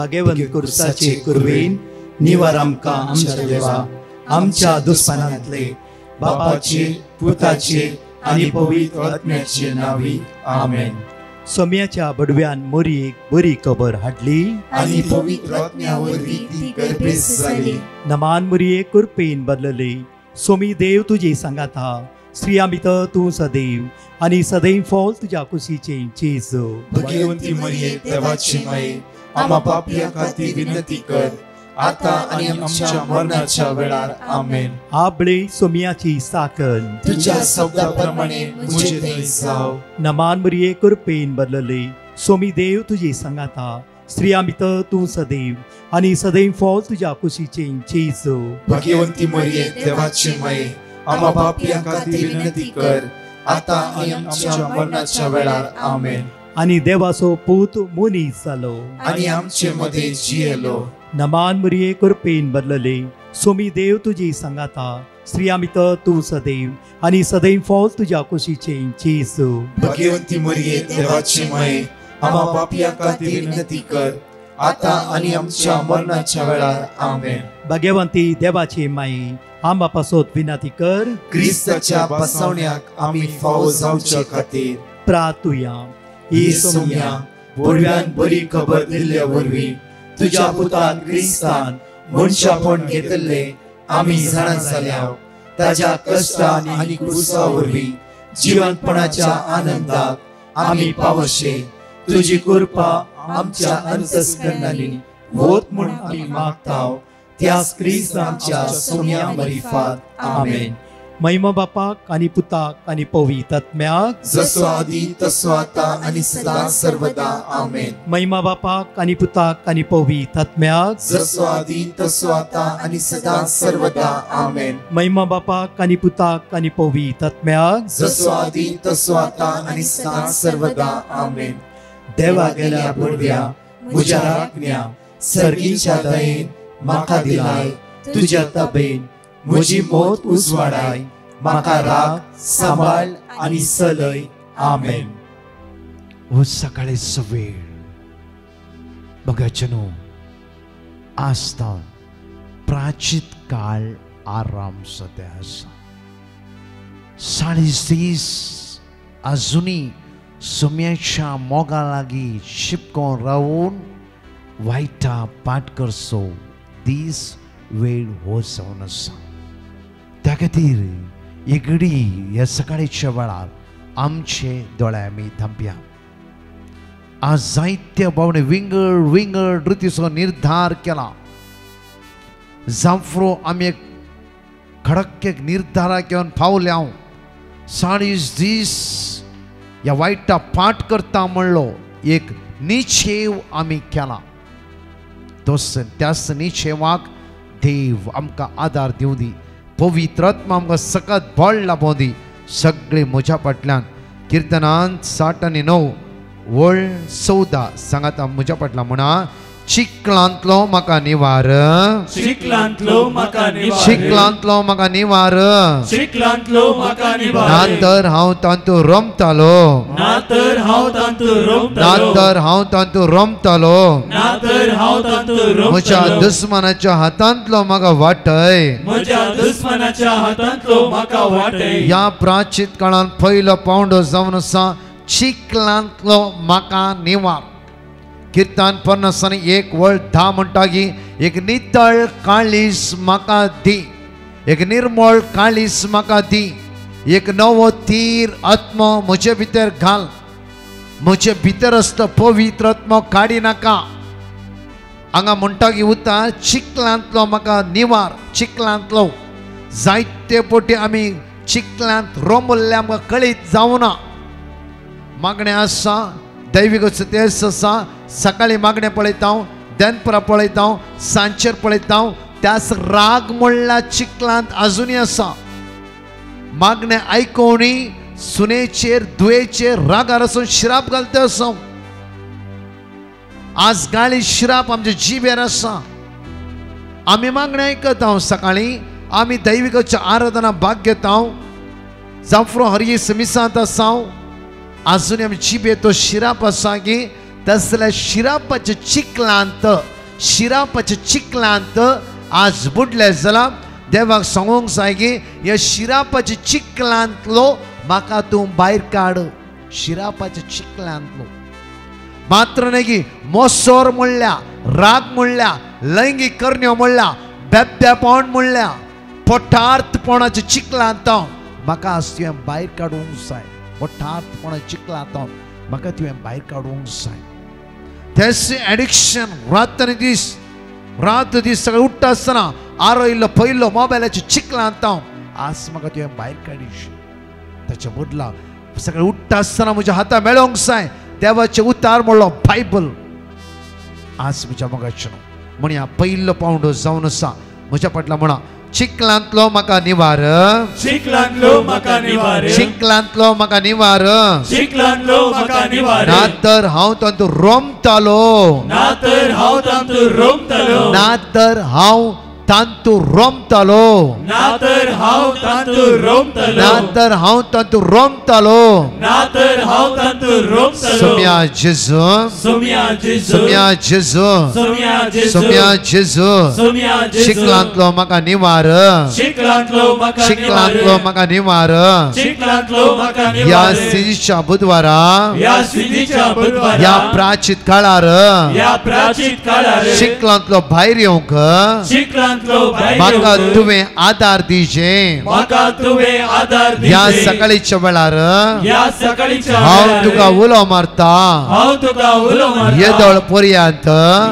भगवंत कुर्साचे कुरवेन निवार आमकां आमच्या देवा आमच्या दुस्मनांतले बापाचे पुताचे आनी पवित्र आत्म्याचे नावी आमेन. सोम्याच्या बडव्यान मोरयेक बरी खबर हाडली आनी पवित्र आत्म्या वरवीं ती गर्भेस जाली. नमान मोरये कुरपेन बदलले सोमी देव तुजे सांगात हा स्त्रियां भितर तूं सदैव आनी सदैव फॉल तुज्या कुशीचे जेजू. भगवंती मरिये देवाची माये आम्हा पापियां खातीर विनंती कर आता आनी आमच्या मरणाच्या वेळार आमेन. आबळे सोम्याची साकन तुझ्या शब्दाप्रमाणे मुझे थंय जाव. नमान मोरये कुरपेन बदलले सोमी देव तुजे सांगात हा स्त्रियां भितर तूं सदैव आनी सदैव फॉल तुज्या कुशीचे जेजू. भगवंती मरिये देवाची माये आम्हा पापियां खातीर विनंती कर आता आनी आमच्या मरणाच्या वेळार आमेन. आनी देवाचो पूत मनीस जालो आनी आमचे मदें जियेलो. नमान मोरये कुरपेन बदलले सोमी देव तुजी सांगात हा स्त्रियां भितर तूं सदैव आनी सदैव फॉल तुज्या कुशीचे जेजू. भगवंती मरिये देवाची माये आम्हा पापियां खातीर विनंती कर आता आनी आमच्या मरणाच्या वेळार आमेन. भगवंती देवाचे माये आंबा पासोत विनंती कर क्रिस्ताच्या बसवण्याक आमी फावो जावचे खातीर प्रार्थुया. ही सोम्या बडव्यान बरी खबर दिल्ल्या वरवीं तुज्या पुतान क्रिस्तान मनशापण घेतले आमी जाणा जाल्या ताज्या कश्टान आनी क्रुसा वरवीं जिवंतपणाच्या आनंदाक आमी पावशे. तुजी कृपा आमच्या अंतस्करणांनी वोत म्हूण आमी मागताव त्याच क्रिस्तांच्या सोम्या मरिफात आमेन. महिमा बापाक आनी पुताक आनी पवित्र आत्म्याक जसो आदी तसो आता आनी सदा सर्वदा आमेन. महिमा बापाक आनी पुताक आनी पवित्र आत्म्याक जसो आदी तसो आता आनी सदा सर्वदा आमेन. महिमा बापाक आनी पुताक आनी पवित्र आत्म्याक जसो आदी तसो आता आनी सदा सर्वदा आमेन. देवा गेल्या बडव्या म्हज्या राखण्या सर्गीच्या दयेन म्हाका दिलाय तुज्या तबेन म्हजी मोत उजवाडाय म्हाका राख सांबाळ आनी चलय आमेन. हो सकाळीचो वेळ बघाचनो आसता प्राचीत काळ आराम सध्या आसा. 40 अजुनी सोम्याच्या मोगा लागीं शिपकोन रावून वायटा पाठ करचो दीस वेळ हो जावन आसा. त्या खातीर एगडी ह्या सकाळीच्या वेळार आमचे दोळे आमी थांबया. आज जायत्या भावने विंगड विंगड रितीचो निर्धार केला. जांफ्रो आमी एक खडक एक निर्धाराक येवन पावल्या. 40 दीस ह्या वायटा पाठ करता म्हणलो एक निशेव आमी केला. त्याच निशेवाक देव आमकां आदार दिवं दी. पवित्र आत्मा आमकां सकत बळ लाभों दी. सगळे म्हज्या फाटल्यान किर्तनांत 60 आनी 9 वळ 14 सांगात म्हज्या फाटल्यान म्हणा. चिखलांतलो म्हाका निवार चिखलांतलो म्हाका निवार चिखलांतलो म्हाका निवार चिखलांतलो म्हाका निवार. ना तर हांव तांतू रमतालो ना तर हांव तांतू रमतालो ना तर हांव तांतू रमतालो ना तर हांव तांतू रमतालो. म्हज्या दुस्मनाच्या हातांतलो म्हाका वाटय म्हज्या दुस्मनाच्या हातांतलो म्हाका वाटय. ह्या प्राचीत काळांत पयलो पावंडो जावन आसा चिखलांतलो म्हाका निवार. कीर्तन 50 आनी 1 वळ 10 म्हणटा की एक नितळ काळीस म्हाका दी. एक निर्मळ काळीस म्हाका दी. एक नवो तीर आत्मो म्हजे भितर घाल. म्हजे भितर आसता पवित्र आत्मो काडी नाका. हांगा म्हणटा की उता चिखलांतलो म्हाका निवार. चिखलांतलो जायते पोटी आमी चिखलांत रोंबल्ले आमकां कळीत जावना. मागणे आसा दैविक सतेस आसा. सकाळी मागणे पळयता दनपरा पळयता सांचेर पळयता त्याच राग म्हणला चिखलांत अजुनी आसा. मागणे आयकोवणी सुनेचेर दुयेचेर रागार आसून श्राप घालता आसा. आज गाळी श्राप आमच्या जिबेर आसा. आमी मागणे आयकता सकाळी आमी दैविकाची आराधना भाग घेता. जांफ्रो हरयेस मिसांत आसा अजून आमी जिबेर तो शिराप आसा की तसल्या शिरापाच्या चिखलांत शिरापाच्या चिखलांत आज बुडले जाल्यार देवाक सांगूंक जाय की ह्या शिरापाच्या चिखलांतलो म्हाका तूं भायर काड. शिरापाच्या चिखलांतलो मात्र न्ही की मोसोर म्हणल्या, राग म्हणल्या, लैंगीक करण्यो म्हणल्या, बेब्यापण म्हणल्या, पोठार्थपणाच्या चिखलांत म्हाका आज तुवें भायर काडूंक जाय. पोठार्थपणाच्या चिखलांत म्हाका तुवें भायर काडूंक जाय. तें एडिक्शन रात दीस सगळें उठ्ठा आसतना आरोयल्लो पयलो मोबायलाच्या चिखलांत आज म्हाका तुवें भायर काडीश. ताच्या बदला सगळें उठ्ठा आसतना म्हज्या हातां मेळोंक जाय देवाचे उतार म्हणलो बायबल. आज म्हज्या मोगाचें म्हणया पयलो पावंडो जावन आसा म्हज्या फाटल्यान म्हणा चिखलांतलो म्हाका निवार, चिखलांतलो म्हाका निवार, चिखलांतलो म्हाका निवार, चिखलांतलो म्हाका निवार. ना तर हांव तातूंत रोमतालो, ना तर हांव तातूंत रोमतलो, ना तर हांव तातूंत रोमतालो, ना तर हांव तातूंत रोमतलो, ना तर हांव तातूंत रोमतालो. ना तर हांव तातूंत रोमतलो. सोम्या जेजू, सोम्या जेजू, सोम्या जेजू, सोम्या जेजू, सोम्या जेजू, सोम्या जेजू. चिखलांतलो म्हाका निवार, चिखलांतलो म्हाका चिखलांतलो निवार, म्हाका निवार. चिखलांतलो म्हाका या निवार. सिजीच्या बुधवारा, या स्विधीच्या बुधवारा, या प्राचीत काळार या प्राचीत काळार चिखलांतलो भायर येवंक चिखलांतलो भायर म्हाका येवंक तुवें आदार दिजे. म्हाका तुवें आदार दिले. या सकाळीच्या वेळार या सकाळीच्या हांव वेळार तुका उलो मारता. हांव तुका उलो मारता. येदोळ पर्यंत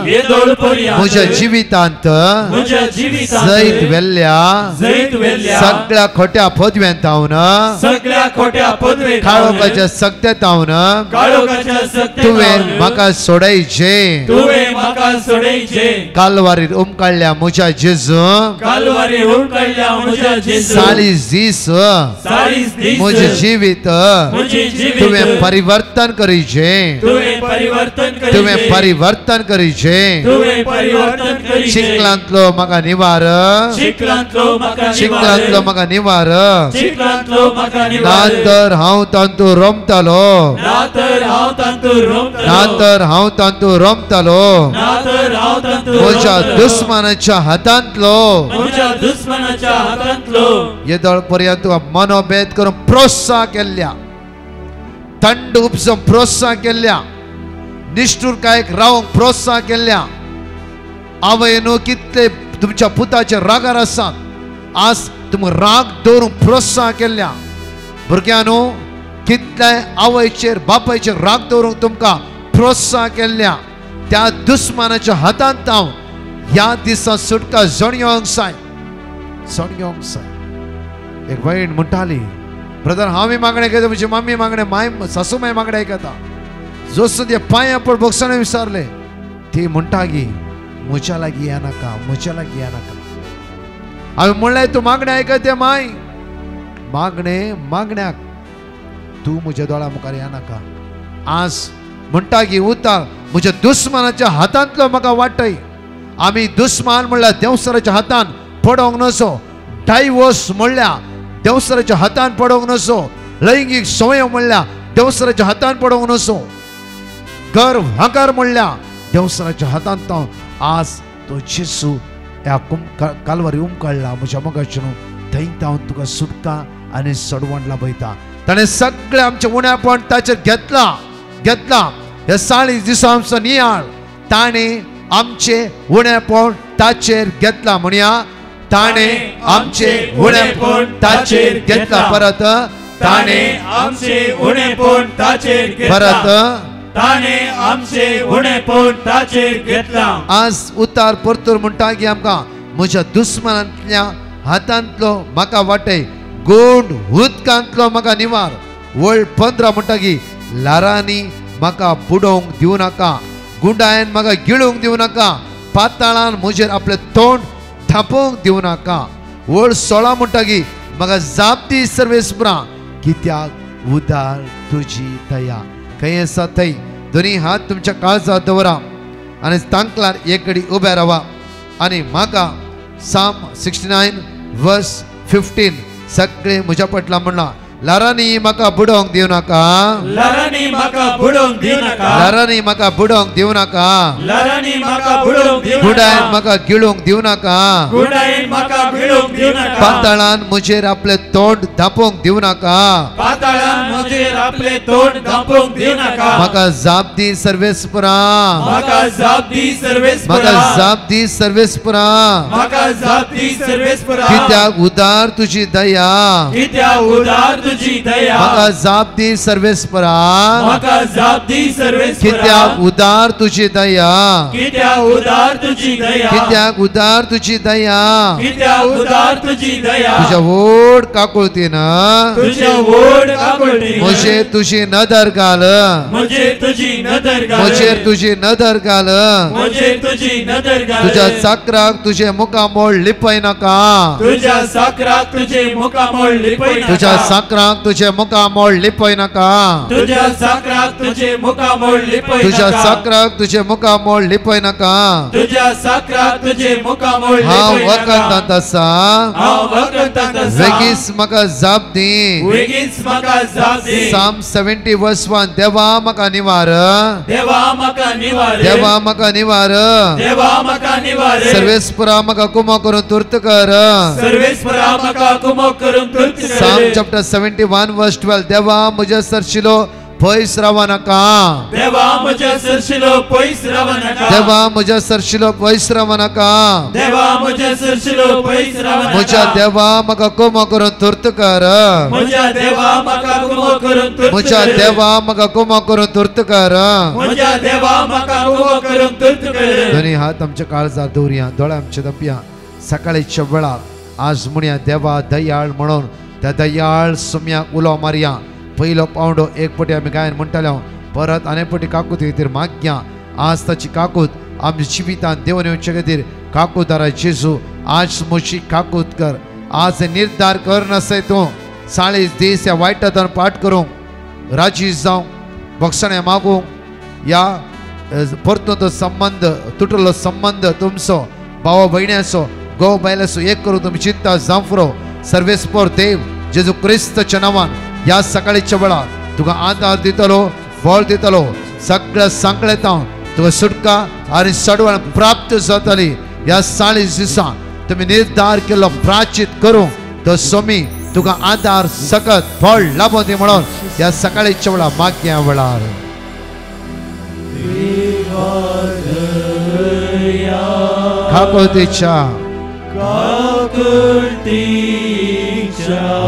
येदोळ पर्यंत म्हज्या जिवितांत म्हज्या जिवितांत जैत वेल्ल्या जैत वेल्ल्या सगळ्या खोट्या पदव्यांत हांवन सगळ्या खोट्या पदवेंत काळोखाच्या सक्तेत हांवन काळोखाच्या सक्तेत तुवें म्हाका सोडयचे. तुवें म्हाका सोडयचे. कालवारीर उमकाळ्ळ्या म्हज्या जेजू कालवारी उमकाळ्ळ्या म्हज्या जेजू 40 दीस 40 दीस म्हजें जिवीत म्हजें जिवीत तुवें परिवर्तन करीचे. तुवें परिवर्तन करीचे. तुवें परिवर्तन करीचे. तुवें परिवर्तन करीचे. चिखलांतलो म्हाका निवार, चिखलांतलो म्हाका निवार, चिखलांतलो म्हाका निवार. चिखलांतलो म्हाका ना निवार. तर हांव तातूंत रोमतालो, ना तर हांव तातूंत रोमतलो, ना तर हांव तातूंत रोमतालो. ना तर हांव तातूंत म्हज्या रोमतलो. दुस्मानाच्या हातांतलो म्हज्या दुस्मनाच्या हातांतलो येदोळ पर्यंत मनोभेद करून प्रोत्साह केल्ल्या, थंड उपसून प्रोत्साह केल्ल्या, निष्ठुरकायेक रावंक प्रोत्साह केल्ल्या आवय न्हू कितले तुमच्या पुताचे रागार आसात. आज तुमकां राग दवरूंक प्रोत्साह केल्ल्या भुरग्यां न्हू कितले आवयचेर बापायचेर राग दवरूंक तुमकां प्रोत्साह केल्ल्या त्या दुस्मानाच्या हातांत हांव ह्या दिसा सुटका जणयोंक जाय, जणयोंक जाय. एक बायण म्हणटाली ब्रदर हांव मागणें घेता म्हजी मम्मी मागणें माय सासूमाय मागणें आयकता. जोसून ते पांयां पड बक्षाणें विचारले ती म्हणटा की म्हज्या लागीं या नाका, म्हज्या लागीं या नाका. हांवें म्हणलें तूं मागणें आयकता माय, मागण्याक तूं म्हज्या दोळा मुखार या नाका. आज म्हणटा की उतार म्हज्या दुस्मानाच्या हातांतलो म्हाका वाटय. आमी दुस्मान म्हणल्यार देवसराच्या हातान पडोंक नसो, डायवोर्स म्हणल्यार देवसराच्या हातान पडोंक नसो, लैंगीक संयम म्हणल्यार देवसराच्या हातान पडोंक नसो, गर्व हकार म्हणल्यार देवसराच्या हातांत. आज तो जेजू ह्या कालवारी उमकाळ्ळा म्हज्या मोगाचें थंय हांव तुका सुटका आनी सडवण लाभयता. ताणें सगळें आमचें उणेपण ताचेर घेतला. हे 40 दिसा आमचो नियाळ ताणें आमचे उणेपण ताचेर घेतला. म्हणया ताणें आमचे उणेपण ताचेर घेतला. परत ताणें आमचे उणेपण ताचेर घेतला. परत ताणें आमचे उणेपण ताचेर घेतला. आज उतार परतूर म्हणटा की आमकां म्हज्या दुस्मनांतल्या हातांतलो म्हाका वाटय, गोंड उदकांतलो म्हाका निवार. वळ 15 म्हणटा की लारांनी म्हाका बुडोवंक दिवं नाका, गुंडायेन म्हाका गिळूंक दिवं नाका, पाताळान म्हजेर आपलें तोंड थापोवंक दिवं नाका. वळ 16 म्हणटा की म्हाका जाप दी सर्वेस्परा, कित्याक उदार तुजी दया. खंय आसा थंय दोनी हात तुमच्या काळजात दवरा आनी तांकलार एक घडी उबे रावा आनी म्हाका Psalm 69 verse 15 सगळे म्हज्या पटला म्हणला. Larani maka budong diunaka. Larani maka budong diunaka. Larani maka budong diunaka. Larani maka budong diunaka. Gudain maka gilung diunaka. Gudain maka gilung diunaka. Patalan मुझे आपले तोंड धापूंक दिव नाका. पाताळान मुझे आपले तोंड धापूंक दिव नाका. म्हाका जाप दी सर्वेस्परा. म्हाका जाप दी सर्वेस्परा. म्हाका जाप दी सर्वेस्परा. म्हाका जाप दी सर्वेस्परा. कित्याक उदार तुझी दया. कित्याक उदार तुझी दया. म्हाका जाप दी सर्वेस्परा. म्हाका जाप दी सर्वेस्परा. कित्याक उदार तुझी दया. कित्याक उदार तुझी दया. कित्याक उदार तुझी दया. कित्याक उदार तुझी दया. तुझ्या वोड काकुळतीन तुझ्या वोड काकुळतीन मुझे तुझी नदर घाल. मुझे तुझी नदर घाल. मुझे तुझी नदर घाल. मुझे तुझी नदर घाल. तुझ्या चाकराक तुझे मुखामोळ लिपय नाका. तुझ्या साकराक तुझे मुखामोळ लिपय नाका. तुझ्या साकराक तुझे मुखामोळ लिपय नाका. तुझ्या साकराक तुझे मुखामोळ लिपय तुझ्या नाका. साकराक तुझे मुखामोळ लिपय नाका. तुझ्या साकराक तुझे मुखामोळ हांव लिपय नाका. वखदांत आसा. हांव वखदांत आसा. वेगीस म्हाका जाप दी. वेगीच म्हाका जाप दी. Psalm 70 verse 1 देवा म्हाका निवार. देवा म्हाका निवार. देवा म्हाका निवार. देवा म्हाका निवार. सर्वेस्परा म्हाका कुमो करून तुर्त कर. सर्वेस्परा म्हाका कुमो करून तुर्त कर. Psalm chapter 71 verse 12 देवा म्हज्या सरशिलो पयस रावा नाका. देवा म्हज्या सरशिलो पयस रावा नाका. देवा म्हज्या सरशिलो पयस रावा नाका. देवा म्हज्या सरशिलो पयस रावा नाका. म्हज्या देवा म्हाका कुमो करून तुर्त कर. म्हज्या देवा म्हाका कुमो करून तुर्त कर. म्हज्या देवा म्हाका कुमो करून तुर्त कर. म्हज्या देवा म्हाका कुमो करून तुर्त कर. दोन्ही हात आमच्या काळजार दवरया, दोळे आमच्या दपया. सकाळीच्या वेळार आज म्हणया देवा दयाळ म्हणून त्या दयाळ सुम्याक उलो मारया. पयलो पावंडो एक पटी आमी गायन म्हणटाले, परत आनी पटी काकूत खातीर मागया. आज ताची काकूत आमच्या जिवितांत देवन येवचे खातीर काकूतारा जेजू आज मुशी काकूत कर. आज निर्धार कर नसय तूं 40 दीस ह्या वायटांतल्यान पाठ करूंक राजी जावं भक्षणे मागूंक या परतो तो संबंध तुटलो संबंध तुमचो भावा भयण्याचो घोव बायलाचो एक करून तुमी चिंता जावं फुरो. सर्वेस्पर देव जेजू क्रिस्ताच्या नांवान या सकाळीच्या वेळार तुका आदार दितलो, बळ दितलो. सगळ्या सांकळेतां तुका सुटका आनी सडवण प्राप्त जातली. ह्या 40 दिसां तुमी निर्धार केल्लो प्राचित करूं तो स्वामी तुका आदार सकत फळ लाभो दी म्हणून ह्या सकाळीच्या वेळार मागया वेळार काकुळतीच्या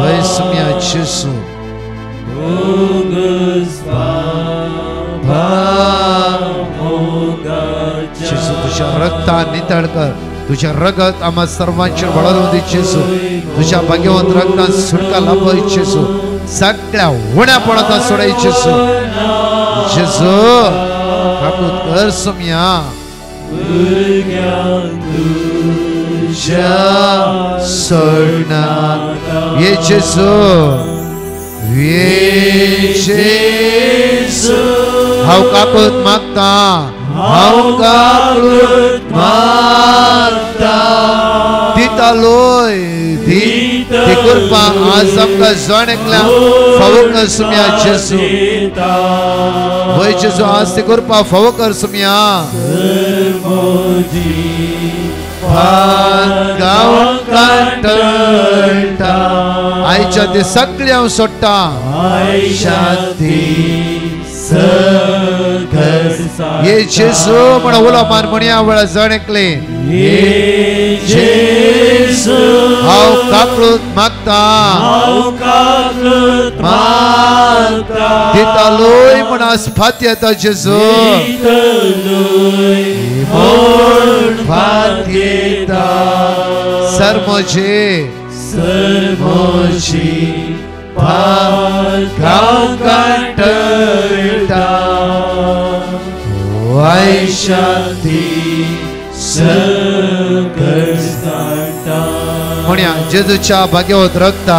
वैसम्या जेजू जेजू तुझ्या रक्तान नितळ कर. तुझ्या रगत आम्हा सर्वांचेर वळून दी जेजू. तुझ्या भाग्यवंत रक्तान सुटका लाभय जेजू. सगळ्या उण्यापणांत सोडय जेजू. जेजू काकूत कर सुम्या. सोडणार ये जेजू ये जेजू. हांव काकूत मागता. हांव काकूत मागता. दितालोय दी कृपा आज आमकां जण एकल्या फावो कर सुम्या जेजू. वय जेजू आज ती कृपा फावो कर सुम्या. आयच्या ती सगळी हांव सोडटा. ये जेजू म्हण उलो मान म्हणया वेळा जण एकले. हांव काकूत मागता. दितालोय म्हण आज फात येता जेजू. फात येता सर्मोजी वाय शांती म्हणया जेजूच्या भाग्यवंत रक्ता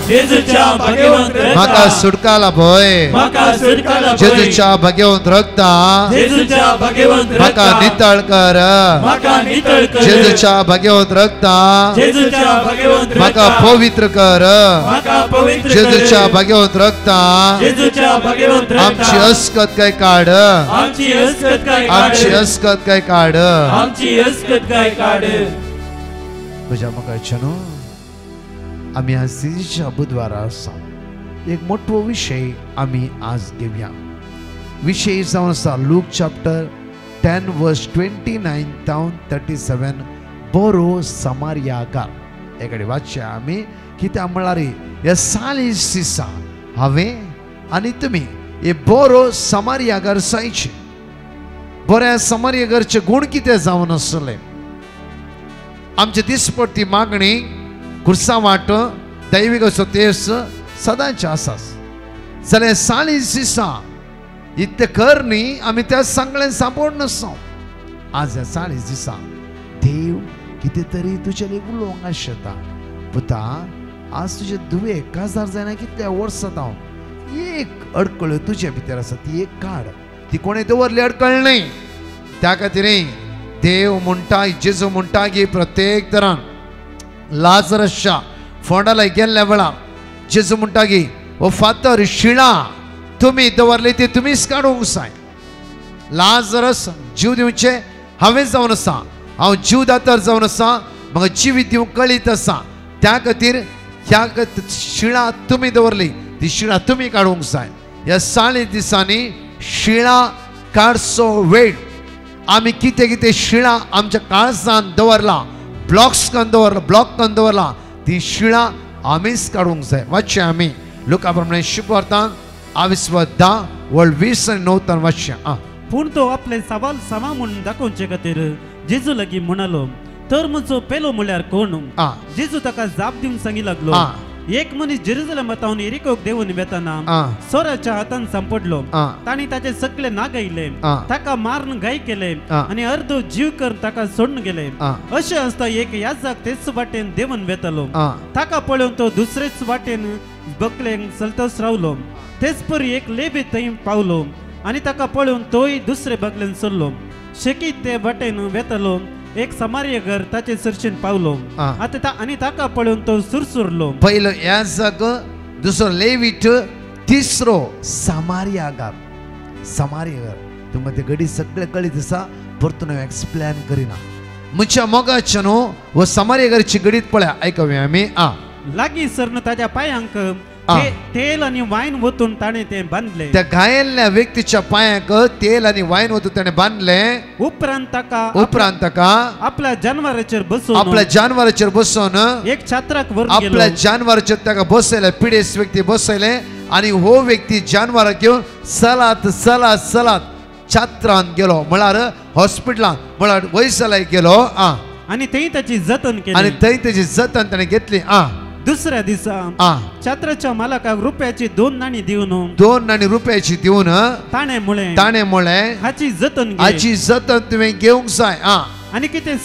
जेजूच्या भाग्यवंत म्हाका सुटकाला भय म्हाका सुटकाला जेजूच्या भाग्यवंत रक्ता जेजूच्या भाग्यवंत म्हाका नितळ कर म्हाका नितळ कर जेजूच्या भाग्यवंत रक्ता जेजूच्या भाग्यवंत म्हाका पवित्र कर म्हाका पवित्र कर जेजूच्या भाग्यवंत रक्ता जेजूच्या भाग्यवंत आमची अस्कत काय काढ आमची अस्कत काय आमची अस्कत काय काढ आमची अस्कत काय काढ तुझ्या मगाच्यानो आम्ही आज दिवशीच्या बुधवारा आसा एक मोठो विषय आम्ही आज घेऊया विषय जावन आसा लूक चॅप्टर 10 वर्स 29 down 37 बरो समारियाकार एकडे वाचया आम्ही कित्या म्हळ्यार ह्या सालीस दिसा हांवें आनी तुमी हे बरो समारियाकार जायचे बऱ्या समारियाकारचे गुण कितें जावन आसले आमचे दिसपट्टी मागणी खुर्सा वाट दैविक असो तेस सदांचे आसास जाल्यार सालीस दिसा इतले कर न्ही आमी त्या सांगलें सांपड नसो आज ह्या सालीस दिसा देव कितें तरी तुजे उलोवंक आशेता पुता आज तुजे दुवे काजार जायना कितल्या वर्सां हांव एक अडकळ तुजे भितर आसा ती एक काड ती कोणें दवरली अडकळ न्ही त्या खातीर देव म्हणटा जेजू म्हणटा की प्रत्येक तरान लाजरसच्या फोंडाला गेल्ल्या वेळार जेजू म्हणटा की ओ फातर शिळा तुम्ही दवरले ते तुम्हीच काडूंक जाय लाजरस जीव दिवचे हांवें जावन आसा हांव जीव दातर जावन आसा म्हाका जिवीत दिवंक कळीत आसा त्या खातीर ह्या शिळा तुमी दवरली ती शिळा तुमी काडूंक जाय ह्या 40 दिसांनी शिळा काडचो वेळ आमी कितें कितें शिळा आमच्या काळजान दवरला ब्लॉक्स करून दवरला ब्लॉक करून दवरला ती शिळा आमीच काडूंक जाय वाचया आमी लुका प्रमाणे शुभवार्तान 10 वर्ड 20 आनी 9 वाचया पूण तो आपले सवाल समा म्हणून दाखोवचे खातीर जेजू लागीं म्हणालो तर म्हजो पेलो म्हळ्यार कोण जेजू ताका जाप दिवंक सांगी लागलो एक मनीस जेरुसलेम तावन एरिकोक देवून वेताना सोराच्या हातान सांपडलो ताणी ताचे सगळे नागयले ताका मारून घाय केले आणि अर्धो जीव कर ताका सोडून गेले अशें आसता एक याजक तेच वाटेन देवून वेतलो ताका पळोवन तो दुसरेच वाटेन बकलेंक चलतच रावलो तेच परी एक लेबी थंय पावलो आणि ताका पळोवन तोय दुसरे बकलेन सरलो शेकीत ते वाटेन वेतलो एक समारियाकार ताचे सरशेन पावलो आता आणि ताका पळोवन तो सुरसुरलो पहिलो याजक दुसरो लेवीट तिसरो समारियाकार तुमकां ते घडी सगळे कळीत आसा परतून हांव एक्सप्लेन करिना म्हज्या मोगाच्या न्हू वो समारियाकारची घडीत पळया आयकूया आमी लागीं सरन ताच्या पांयांक तेल आणि वाईन ओतून ताणे ते बांधले त्या घायल्ल्या व्यक्तीच्या पांयाक तेल आणि वाईन ओतून ताणे बांधले उपरांत ताका आपल्या जानवराचेर बसोवन एक छात्राक वर आपल्या जानवराचेर ताका बसयले पिडेस व्यक्ती बसयले आणि हो व्यक्ती जानवराक घेवन चलात छात्रान गेलो म्हळ्यार हॉस्पिटलान म्हळ्यार वैसलाय गेलो आणि थंय ताची जतन केली आणि थंय ताची जतन ताणे घेतली दुसऱ्या दिसा छात्राच्या मालकाक रुपयाची 2 नाणी दिवन 2 नाणी रुपयाची दिवन ताणे मुळे हाची जतन तुवें घेवंक जाय आणि कितें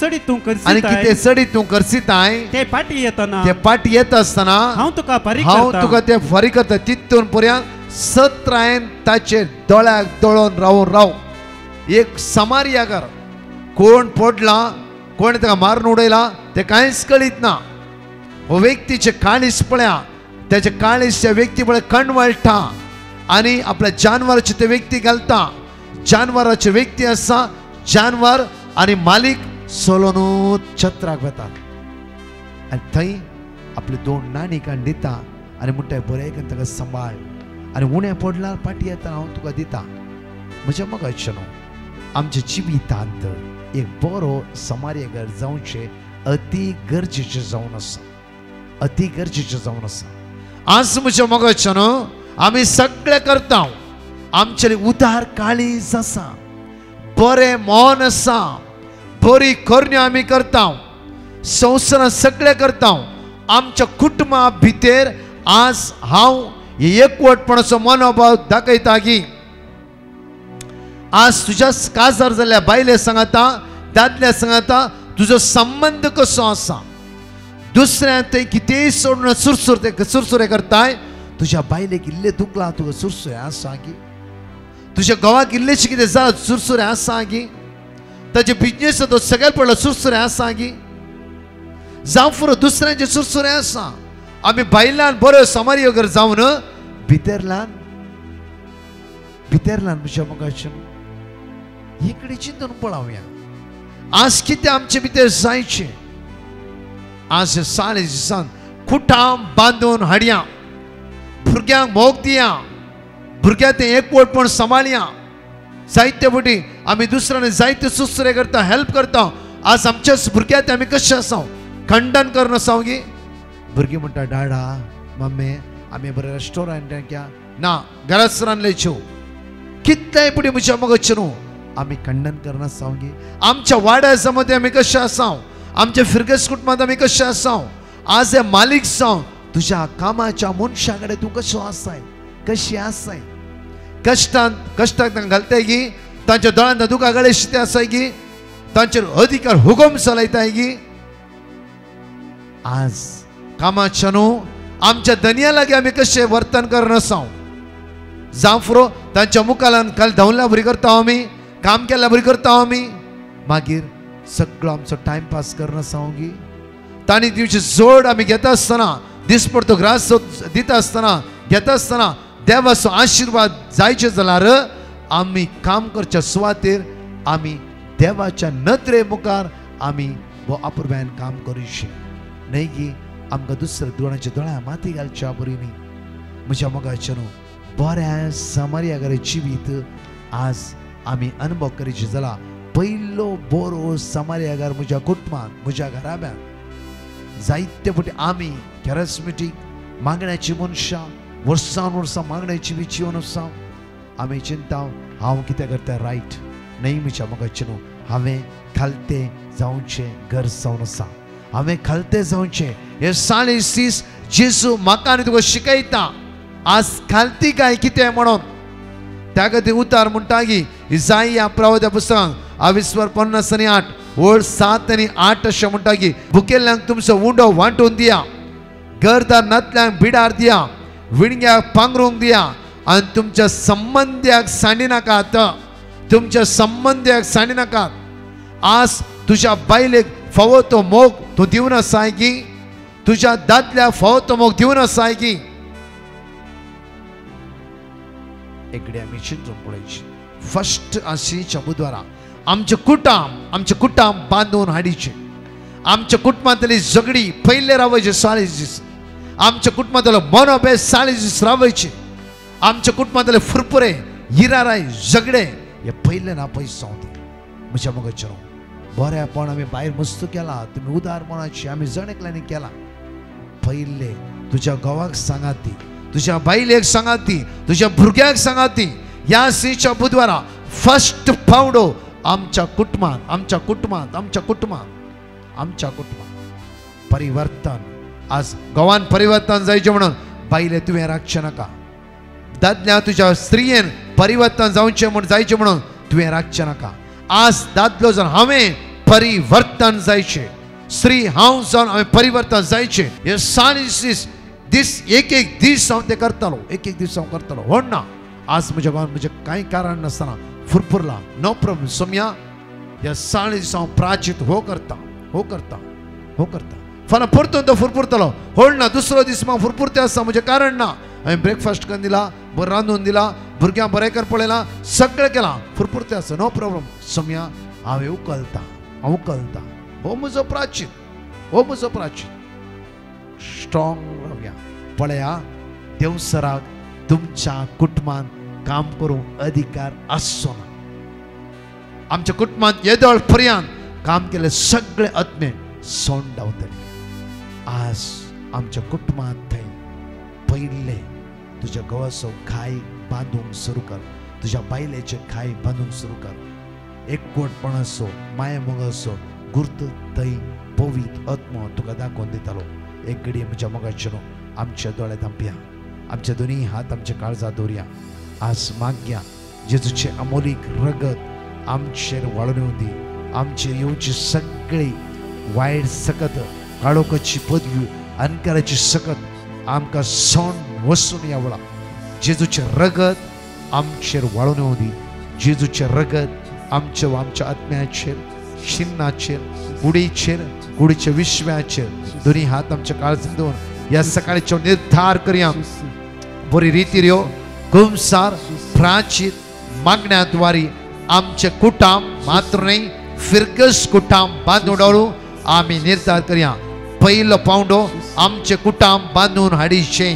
सडी तूं करसिताय ते पाटी येता आसतना हांव तुका ते फारीक करता तितून पर्यंत 17 ताचे दोळ्याक दोळोन राव एक समारियाकार कोण पडला कोण ताका मारून उडयला ते कांयच कळीत ना हो व्यक्तीचे काळीस पळया त्याचे काळीस त्या व्यक्ती पळय कणवळटा आणि आपल्या जानवराचे ते व्यक्ती घालता जानवराचे व्यक्ती आसा जानवर आणि मालिक सोलोनूच छत्राक वतात आणि थंय आपली 2 नाणी काडून दिता आणि म्हणटा बरें करून ताका सांबाळ आणि उण्या पडल्यार पाटी येता हांव तुका दिता म्हज्या मोगाच्या न्हू आमच्या जिवितांत एक बरो समारियाकार जावचे अति गरजेचे जावन आसा आज म्हज्या मोगाच्या न्हू आमी सगळे करता आमचे उदार काळीज आसा बरे मौन आसा बरी करण्यो आमी करता संवसारांत सगळे करता आमच्या कुटुंबा भितर आज हांव एकवटपणाचो मनोभाव दाखयता की आज तुज्या काजार जाल्ल्या बायले सांगता दादल्या सांगता तुजो संबंध कसो आसा दुसऱ्या ते कितेंय सोडून सुरसुरे करताय. तुझ्या बायलेक इल्ले दुखला तुका सुरसुरे आसा गी. तुझ्या घोवाक इल्लेशें कितें जालां सुरसुरे आसा गी. ताजे बिजनेस तो सगळ्यात पडलो सुरसुरे आसा गी. जावं फुरो दुसऱ्यांचे सुरसुरे आसा. आमी भायल्यान बरो समारी अगर जावन भितरल्यान म्हज्या मोगाचें इकडे चिंतून पळोवया आज कितें आमचे भितर जायचें. आज साळे दिसान कुटाम बांदून हाडया. भुरग्यांक मोग दिया. भुरग्यां ते एकवटपण सांबाळया. जायते फावटी आमी दुसऱ्यांनी जायते सुसरे करता हेल्प करता. आज आमच्याच भुरग्यां आमी कशे आसा खंडन करन आसा गी. भुरगीं म्हणटा डाडा मम्मी आमी बरें रेस्टॉरंटाक या ना घराच रांदलेच्यो कितलेय फुडें म्हज्या मोगाचें न्हू आमी खंडन करना आसा गी. आमच्या वाड्या मध्ये आमी कशे आसा. आमच्या फिरगस कुटुंबात आमी कशे आसा. आज हे मालीक जावन तुज्या कामाच्या मनशा कडेन तूं कसो आसाय कशी आसाय. कष्टाक तांकां घालताय गी. तांच्या दोळ्यांत दुखा गळे शिते आसाय गी. तांचेर अधिकार हुकूम चलयताय गी. आज कामाच्या न्हू आमच्या दनिया लागीं आमी कशें वर्तन करन आसा. जावं फुरो तांच्या मुखालान काल धांवल्या बरी करता आमी काम केल्या बरी करता आमी मागीर सगळो आमचो टायमपास करन आसा गी. तांणी दिवची जोड आमी घेता आसतना दिसपडतो ग्रास दिता आसतना घेता आसतना देवाचो आशिर्वाद जायचे जाल्यार आमी काम करच्या सुवातेर आमी देवाच्या नदरे मुखार आमी वो अपुरब्यान काम करूचे न्हय गी. आमकां दुसऱ्या दोळ्याच्या दोळ्या माती घालच्या बरी न्ही. म्हज्या मोगाचें न्हू बऱ्या समार्यागारी जिवीत आज आमी अनुभव करीचे जाल्यार पयलो बरो समार्यागार म्हज्या कुटुंबांत म्हज्या घराब्यान जायते फावटी आमी कॅरिस्मेटीक मागण्याची मनशां वर्सान वर्सां मागण्याची विचीवन आसा. आमी चिंता हांव कितें करता रायट न्हय म्हज्या मोगाचें न्हू. हांवें खालते जावचें घर जावन आसा. हांवें खालते जावचें हे साळे सीस जेजू म्हाका आनी तुका शिकयता. आज खालती काय कितें म्हणून त्या खातीर उतार म्हणटा की इसाइया प्रवाद्या पुस्तकांत 22:50-8 ओळ 7 आनी 8 अशें म्हणटा की भुकेल्ल्यांक तुमचो उंडो वांटून दिया. घरदार नतल्यांक बिडार दिया. विणग्याक पांघरूंक दिया आनी तुमच्या संबंद्याक सांडी नाकात. तुमच्या संबंद्याक सांडी नाकात. आज तुज्या बायलेक फावो तो मोग तूं दिवन आसाय की. तुज्या दादल्याक फावो तो मोग दिवन आसाय की. एकडे आमी चिंतून पळोवची. फर्स्ट आशीच्या बुधवारा आमचे कुटाम बांदून हाडीचे. आमच्या कुटुंबांतली झगडी पयले रावयचे 40 दीस. आमच्या कुटुंबांतलो मनोभेद 40 दीस रावयचे. आमच्या कुटुंबांतले फुरफुरे हिराराय झगडे हे पयले ना पयस जावं दी. म्हज्या मोगाचें बरेपण आमी भायर मस्त केला. तुमी उदारपणाची आमी जण एकल्यानी केला. पयले तुज्या घोवाक सांगात ती. तुझ्या बायलेक सांगात ती. तुझ्या भुरग्याक सांगात ती. ह्या सीच्या बुधवारा फर्स्ट पावडो आमच्या कुटुंबात परिवर्तन. आज गोवान परिवर्तन जायचे म्हणून बायले तुवें राखचे नाका. दादल्या तुझ्या स्त्रियेन परिवर्तन जावचें म्हूण जायचें म्हणून तुवें राखचे नाका. आज दादलो जावन हांवें परिवर्तन जायचें. स्त्री हांव जावन हांवें परिवर्तन जायचें. हे 40 दीस एक दीस हांव तें करतालो. एक दीस हांव करतालो हो ना. आज म्हज्या गांवांत म्हजें कांय कारण नासतना फुरफुरला नो प्रॉब्लेम. सोम्या ह्या 40 दीस हांव प्राचीत हो करता. फाल्यां परतून तो फुरफुरतलो होड ना. दुसरो दीस हांव फुरफुरते आसा म्हजें कारण ना. हांवें ब्रेकफास्ट करून दिला बरें रांदून दिला भुरग्यांक बरें कर पळयलां सगळें केलां फुरफुरते आसा नो प्रॉब्लेम. सोम्या हांवें उखलता हो म्हजो प्राचीत. स्ट्रॉंग रावया. पळया देवसराक तुमच्या कुटुंबांत काम करूंक अधिकार आसचो ना. आमच्या कुटुंबांत येदोळ पर्यंत काम केले सगळे आत्मे सोंड धांवतले. आज आमच्या कुटुंबांत थंय पयले तुज्या घोवाचो खाय बांदूंक सुरू कर. तुज्या बायलेचे खाय बांदूंक सुरू कर. एकवटपण असो माया मोग असो गुर्त थंय पवित्र आत्मो तुका दाखोवन दितालो. एक घडी म्हज्या मोगाचें आमच्या दोळ्यांत धांपया. आमचे दोनी हात आमच्या काळजांत दवरया. आज मागया जेजूचे अमोलीक रगत आमचेर वाळून येवं दी. आमचेर येवची सगळी वायट सकत काळोखाची पदवी अंधकाराची सकत आमकां सण वसून यावळा जेजूचे रगत आमचेर वाळून येवं दी जेजूचे रगत आमच्या आत्म्याचेर शिन्नाचेर कुडीच्या विश्वाचेर दोन्ही हात आमच्या काळजांत दवरून या सकाळीचो निर्धार करया बरी रितीऱ्यो गुमसार प्राचीत मागण्याद्वारे आमचे कुटाम मात्र नाही फिरकस कुटाम बांदून उडवू आम्ही निर्धार करया पहिलो पावंडो आमचे कुटाम बांधून हाडीचे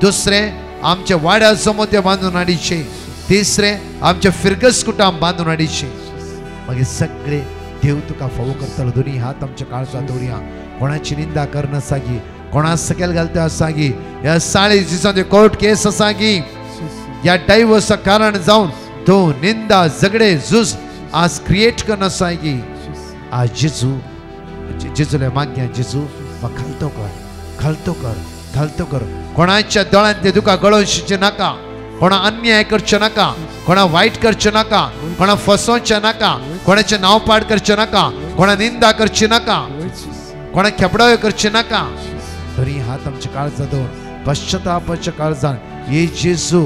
दुसरे आमचे वाड्या समोर बांधून हाडीचे तिसरे आमचे फिरकस कुटाम बांधून हाडीचे मागीर सगळे देव तुका फावो करतलो दोन्ही हात आमच्या काळजांत दवरया कोणाची निंदा करना सागी कोणा सकयल घालता आसा गी या 40 दिसांचे कोर्ट केस आसा गी या डायव्हर्स कारण जावन तो निंदा झगडे झुज आज क्रिएट करना सागी आज जेजूले मागया जेजू म्हाका खालतो कर कोणाच्या दोळ्यांत ते तुका गळोवचे नाका कोणा अन्याय करचे नाका कोणा वाईट करचे नाका कोणा फसोवचे नाका कोणाचे नाव पाड करचे नाका कोणा निंदा करची नाका कोणा खेपडावे करचे नाका तरी हात आमच्या काळजांत दवर पश्चातापाच्या काळजांत हे जेजू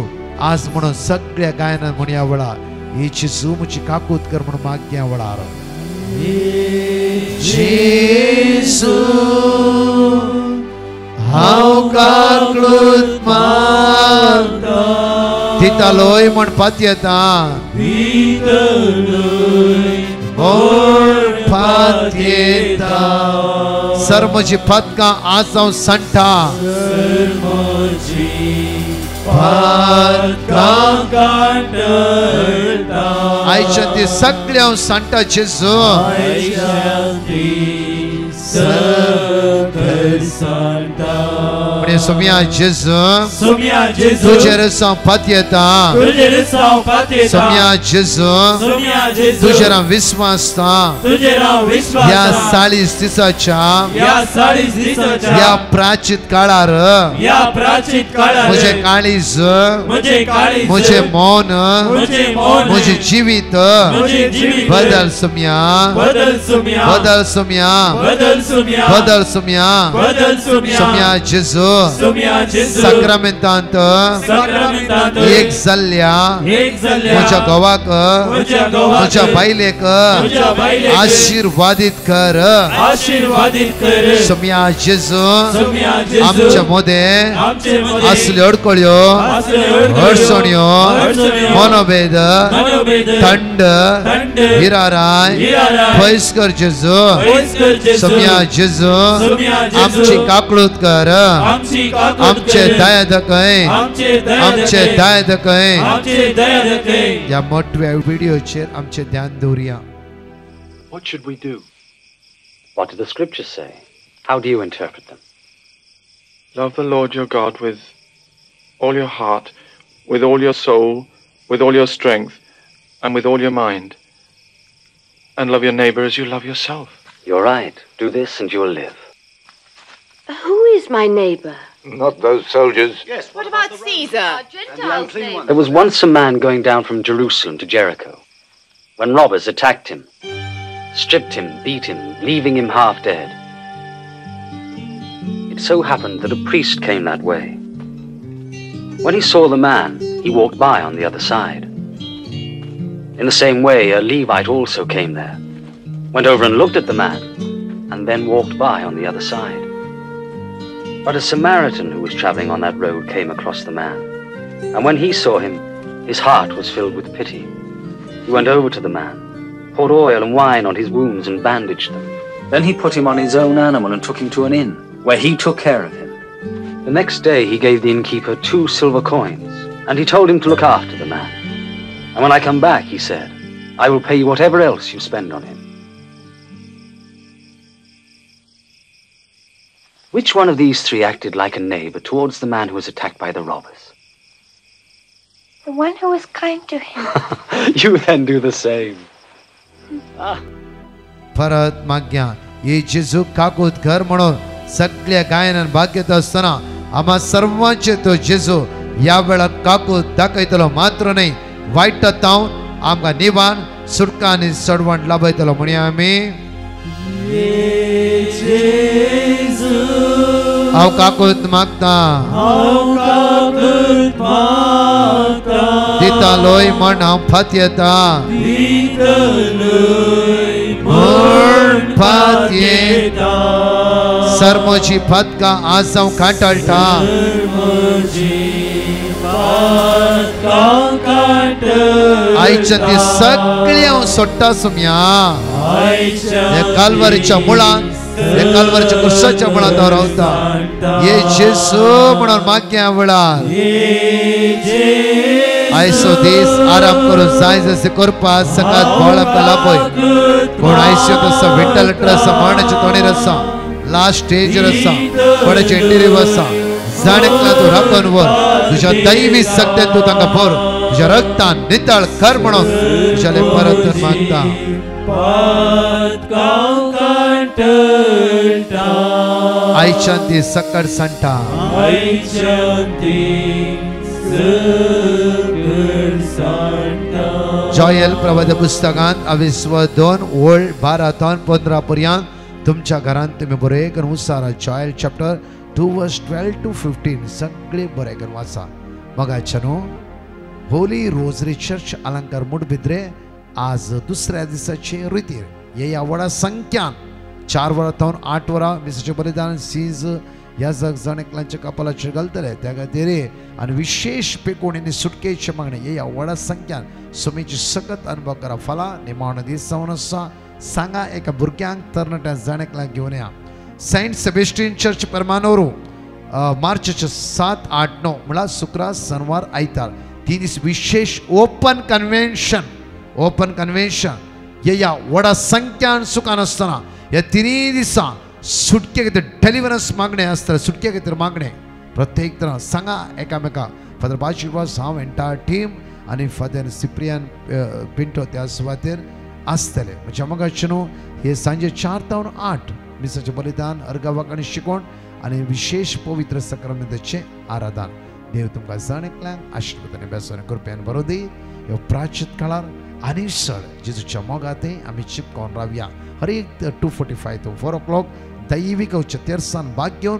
आज म्हणून सगळ्या गायनान म्हणया वळा हे जेजू म्हजी काकूत कर म्हणून मागया वळार जेजू हांव काकूत मागता दितालोय म्हणपात येता म्हणपात येता सर म्हजी पदकां आज हांव सांठा आयच्या ती सगळे हांव सांठा जेजू सोम्या जेजू तुजेर पात येता सोम्या जेजू तुजेर विश्वास या 40 दिसाच्या या प्राचीत काळार म्हजे काळीज म्हजे मौन म्हजे जिवीत बदल सोम्या सोम्या जेजू सक्रमेंतांत एक जाल्ल्या म्हज्या घोवाक म्हज्या बायलेक आशीर्वादीत कर सोम्या जेजू आमच्या मदें असल्यो अडकळ्यो अडचण्यो मनोभेद थंड हिराराय पयस कर जेजू सोम्या जेजू आमची काकळूत कर आमचे दया दखय या मोठ्या व्हिडिओचेर आमचे ध्यान दवरया What should we do? What do the scriptures say? How do you interpret them? Love the Lord your God with all your heart, with all your soul, with all your strength, and with all your mind. And love your neighbor as you love yourself. You're right. Do this and you'll live. Who is my neighbor? Not those soldiers. Yes. What about Caesar? Gentiles' neighbor. There was once a man going down from Jerusalem to Jericho when robbers attacked him, stripped him, beat him, leaving him half dead. It so happened that a priest came that way. When he saw the man, he walked by on the other side. In the same way, a Levite also came there, went over and looked at the man, and then walked by on the other side. But a Samaritan who was traveling on that road came across the man, and when he saw him, his heart was filled with pity. He went over to the man, poured oil and wine on his wounds and bandaged them. Then he put him on his own animal and took him to an inn, where he took care of him. The next day he gave the innkeeper 2 silver coins, and he told him to look after the man. And when I come back, he said, I will pay you whatever else you spend on him. Which one of these 3 acted like a neighbor towards the man who was attacked by the robbers? The one who was kind to him. You then do the same. परत माग्या ये जेजू काकूत घर म्हणून सगळ्या गायनान भाग घेत असताना आम्हा सर्वांचे तो जेजू या वेळाक काकूत दाखयतलो मात्र नाही वाईटांतावन आमकां निवान सुटका आनी सडवण लाभयतलो म्हणया आमी हांव काकूत मागता दितालोय म्हण हांव फात येता फात येता सर म्हजी फातकां आज हांव काटाळटा आयच्या ती सगळी हांव सोडटा सुम्या ह्या कालवारीच्या मुळान ह्या कालवारीच्या कुर्साच्या मुळान हांव रावता ये जेसू म्हणून मागया वेळार आयसो दीस आराम करून जाय जसे करपा सकाळ बोळा पेला पळय कोण आयसो तसो विठ्ठल आसा मरणाच्या तोंडीर आसा लास्ट स्टेजर आसा कोणाच्या इंटेरीव आसा जाणेकला तू राखून वर तुझ्या दैवी सत्तेत तू तांकां भर तुझ्या रक्तान नितळ कर म्हणून तुझ्याले परत मागता आयच्यान ती सकट सांडटा जॉयल प्रवाद पुस्तकांत 22:12-15 पर्यंत तुमच्या घरांत तुम्ही बरे करून उसारा जॉयल चॅप्टर 2:12-15 सगळे बरे करून वाचा मगाच्या न्हू होली रोजरी चर्च अलंकार मुडबिद्रे आज दुसऱ्या दिसाचे रितीर ह्या वडा संख्यान 4 वरां 8 वरां मिसाचें बलिदान सीज ह्या जगजाणेकलांच्या कपालाचेर घालतले त्या खातीर आनी विशेष पेकोणींनी सुटकेचे मागणे ह्या व्हडा संख्यान सुमेची सकत अनुभव करा फालां निमाण दीस जावन आसा सांगा एका भुरग्यांक तरणाट्या जाणेकलांक घेवन या सेंट सेबेस्टियन चर्च परमानोरू मार्चचे 7, 8, 9 म्हळ्यार शुक्रार शनिवार आयतार 3 दीस विशेष ओपन कन्वेन्शन ह्या व्हडा संख्यान सुखान आसतना ह्या 3 दिसां सुटके खातीर डेलिव्हरन्स मागणे आसतले सुटके खातीर मागणे प्रत्येक तरां सांगा एकामेकाक फादर बाशिवास हांव एंटायर टीम आनी फादर सिप्रियन पिंटो त्या सुवातेर आसतले म्हणजे मगाचे न्हू हे सांजे 4 ते 8 मिसाचें बलिदान अर्गावाक आनी शिकोण आनी विशेष पवित्र सक्रामेंताचें आराधन देव तुमकां जाणेकल्यांक आशिर्वादांनी बेसोन कृपेन बरो दी ह्यो प्राचीत काळार आनी सळ जेजूच्या मोगाते आमी चिपकोन रावया हर एक 2:45 to 4 o'clock दैविक तेरसान भाग घेवन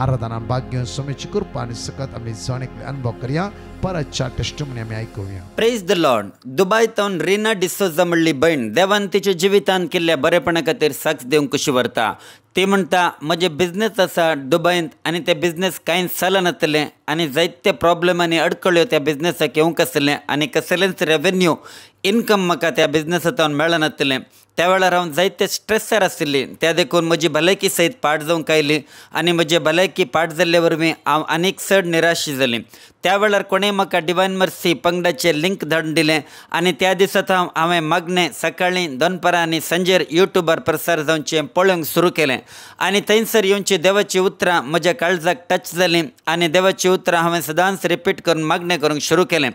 आराधनान भाग घेवन सोमेची कृपा आनी सकत आमी जाणेकले अनुभव करया परतच्या टेस्टिमनी आमी आयकुया प्रेज द लॉर्ड दुबयतावन रिना डिसोजा म्हणली बहीण देवान तिच्या जिवितान केल्ल्या बरेपणा खातीर साक्ष दिवंक कशी व्हरता ती म्हणटा म्हजे बिझनेस आसा दुबयंत आनी ते बिझनेस कांय चलनातले आनी जायते प्रॉब्लेम आनी अडकळ्यो त्या बिझनेसाक येवंक आसले आनी कसलेंच रेवेन्यू इनकम म्हाका त्या बिझनेसांतल्यान मेळनातलें त्या वेळार हांव जायते स्ट्रेसार आशिल्ली त्या देखून म्हजी भलायकी सयत पाड जावंक आयली आनी म्हजी भलायकी पाड जाल्ले वरवीं हांव आनीक चड निराशी जाली त्या वेळार कोणें म्हाका डिवायन मर्सी पंगडाचें लिंक धाडून दिलें आनी त्या दिसांत हांवें मागणें सकाळीं दनपारां आनी सांजेर युट्यूबार प्रसार जावचें पळोवंक सुरू केलें आनी थंयसर येवची देवाची उतरां म्हज्या काळजाक टच जालीं आनी देवाची उतरां हांवें सदांच रिपीट करून मागणें करूंक सुरू केलें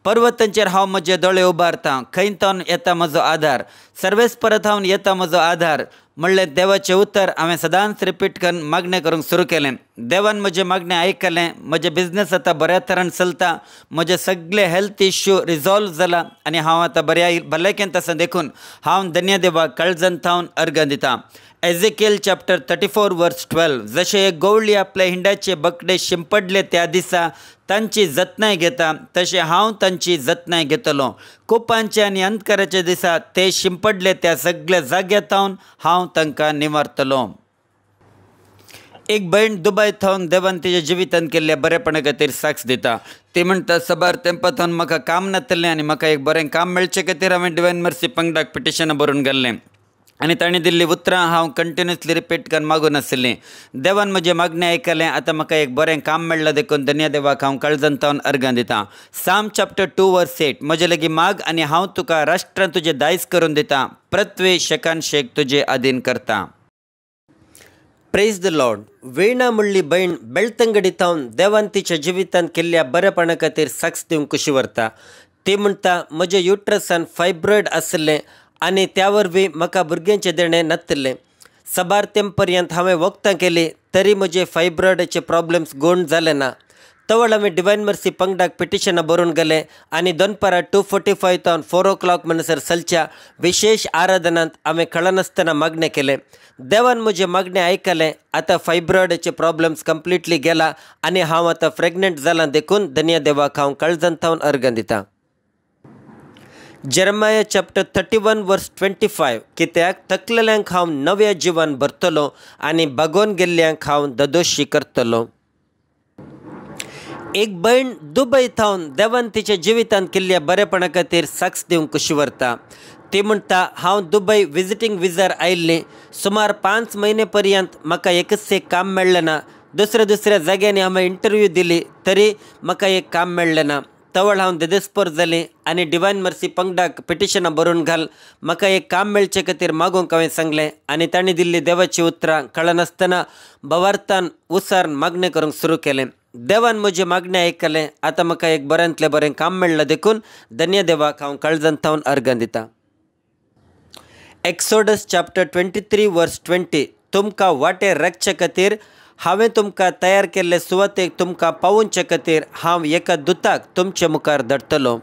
पर्वतांचेर हांव म्हजे दोळे उबारतां खंयतावन येता म्हजो आधार सर्वेस परत हांव येता म्हजो आधार म्हणलें देवाचें उतर हांवें सदांच रिपीट करून मागणें करूंक सुरू केलें देवान म्हजें मागणें आयकलें म्हजें बिझनेस आतां बऱ्या तरान चलता म्हजे सगळे हेल्थ इश्यू रिजॉल्व जाला आनी हांव आतां बऱ्या भलायकेंत आसा देखून हांव धन्य देवाक काळजांत थावन अर्घ दितां एझेकिएल चॅप्टर 34:12 जशे एक गवळी आपल्या हिंडाचे बकडे शिंपडले त्या दिसा तांची जतनाय घेता तशें हांव तांची जतनाय घेतलो कोपांचे आनी अंधकाराच्या दिसा ते शिंपडले त्या सगळ्या जाग्यार थावन हांव तांकां निवारतलो एक भयण दुबय थावन देवान तिच्या जिवितान केल्ल्या बरेपणा खातीर साक्ष दिता ती म्हणटा सबार तेंपात थावन म्हाका काम नातलें आनी म्हाका एक बरें काम मेळचे खातीर हांवें डिवायन मर्सी पंगडाक पिटिशनां बरोवन घाल्लें आनी ताणें दिल्लीं उतरां हांव कंटिन्युअसली रिपीट करून मागून आशिल्लीं देवान म्हजें मागणें आयकलें आतां म्हाका एक बरें काम मेळ्ळां देखून धन्य देवाक हांव काळजांत थावन अर्घ दितां साम चॅप्टर 2:8 म्हजे लागीं माग आनी हांव तुका राष्ट्रांत तुजें दायज करून दितां पृथ्वी शेकानशेक तुजें अधीन करता प्रेज द लॉर्ड वेणा म्हणली भयण बेळतंगडी थावन देवान तिच्या जिवितान केल्ल्या बरेपणा खातीर साक्ष दिवंक कशी व्हरता ती म्हणटा म्हज्या युट्रसान फायब्रॉयड आसलें आनी त्या वरवीं म्हाका भुरग्यांचें देणें नासलें सबार तेंप पर्यंत हांवें वखदां केलीं तरी म्हजे फायब्रॉयडाचे प्रॉब्लेम्स गोण जाले ना तवळ हांवें डिवायन मर्सी पंगडाक पिटिशनां बरोवन गेलें आनी दनपारां 2:45 तावन 4 o'clock म्हणसर चलच्या विशेष आराधनांत हांवें कळनासतना मागणें केलें. देवान म्हजें मागणें आयकलें. आतां फायब्रॉयडाचे प्रॉब्लेम्स कंप्लिटली गेला आनी हांव आतां प्रेग्नंट जालां देखून धन्य देवाक हांव काळजांतावन अर्घ दितां. Jeremiah chapter 31 verse 25. कित्याक थकलेल्यांक हांव नव्या जिवान भरतलो आनी बागोवन गेल्ल्यांक हांव ददोशी करतलो. एक भयण दुबय थावन देवान तिच्या जिवितांत केल्ल्या बरेपणा खातीर साक्ष दिवंक कशी व्हरता. ती म्हणटा, हांव दुबय विजिटींग विजार आयिल्लें. सुमार 5 म्हयने पर्यंत म्हाका एकच एक काम मेळ्ळें ना. दुसऱ्या जाग्यांनी हांवें इंटरव्यू दिली तरी म्हाका एक काम मेळ्ळें ना. तवळ हांव देदेस्पर जालें आनी डिवायन मर्सी पंगडाक पिटिशनां बरोवन घाल, म्हाका एक काम मेळचे खातीर मागूंक हांवें सांगलें. आनी तांणी दिल्ली देवाची उतरां कळनासतना भवार्थान उसार मागणें करूंक सुरू केलें. देवान म्हजें मागणें आयकलें. आतां म्हाका एक बऱ्यांतलें बरें काम मेळ्ळां देखून धन्य देवाक हांव काळजांतावन अर्घ दितां. Exodus chapter 23 verse 20. तुमकां वाटेर राखचे खातीर हांवें तुमकां तयार केल्ले सुवातेक तुमकां पावोवचे खातीर हांव एका दुताक तुमचे मुखार धाडटलो.